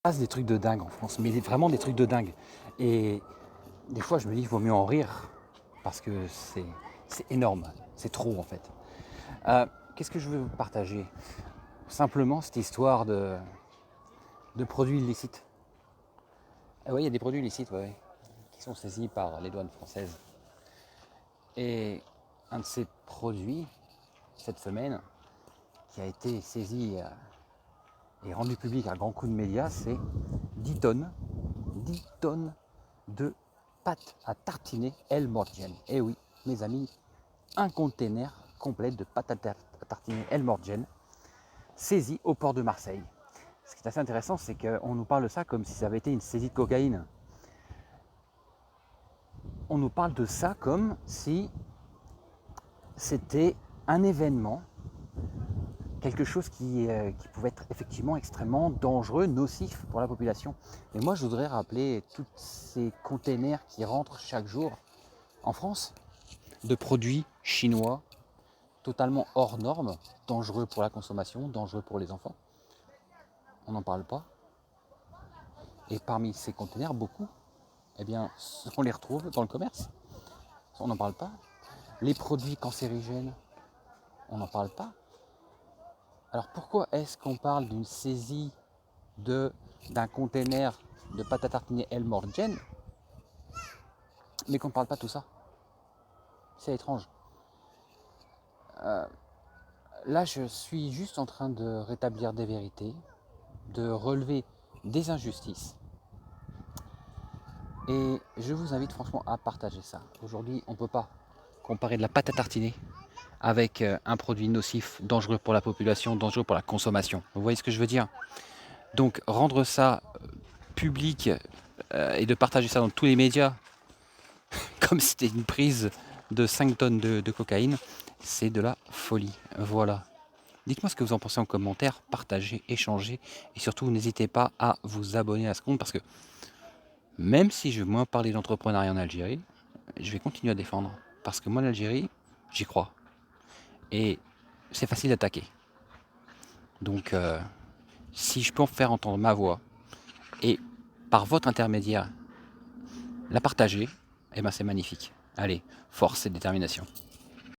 passe des trucs de dingue en France, mais vraiment des trucs de dingue. Et des fois, je me dis qu'il vaut mieux en rire parce que c'est énorme, c'est trop en fait. Qu'est-ce que je veux vous partager? Simplement cette histoire de produits illicites. Ah oui, il y a des produits illicites qui sont saisis par les douanes françaises. Et un de ces produits, cette semaine, qui a été saisi et rendu public à grand coup de médias, c'est 10 tonnes, 10 tonnes de pâte à tartiner El Morgiane. Et oui, mes amis, un container complet de pâte à tartiner El Morgiane saisi au port de Marseille. Ce qui est assez intéressant, c'est qu'on nous parle de ça comme si ça avait été une saisie de cocaïne. On nous parle de ça comme si c'était un événement, quelque chose qui pouvait être effectivement extrêmement dangereux, nocif pour la population. Mais moi, je voudrais rappeler tous ces containers qui rentrent chaque jour en France de produits chinois totalement hors normes, dangereux pour la consommation, dangereux pour les enfants. On n'en parle pas. Et parmi ces containers, beaucoup, eh bien, on les retrouve dans le commerce. On n'en parle pas. Les produits cancérigènes, on n'en parle pas. Alors pourquoi est-ce qu'on parle d'une saisie d'un container de pâte à tartiner El Morgiane, mais qu'on ne parle pas de tout ça? C'est étrange. Là, je suis juste en train de rétablir des vérités, de relever des injustices. Et je vous invite franchement à partager ça. Aujourd'hui, on ne peut pas comparer de la pâte à tartiner avec un produit nocif, dangereux pour la population, dangereux pour la consommation. Vous voyez ce que je veux dire? Donc rendre ça public et de partager ça dans tous les médias, comme si c'était une prise de 5 tonnes de cocaïne, c'est de la folie. Voilà. Dites-moi ce que vous en pensez en commentaire, partagez, échangez, et surtout n'hésitez pas à vous abonner à ce compte, parce que même si je veux moins parler d'entrepreneuriat en Algérie, je vais continuer à défendre. Parce que moi, l'Algérie, j'y crois. Et c'est facile d'attaquer. Donc, si je peux en faire entendre ma voix, et par votre intermédiaire, la partager, eh ben c'est magnifique. Allez, force et détermination.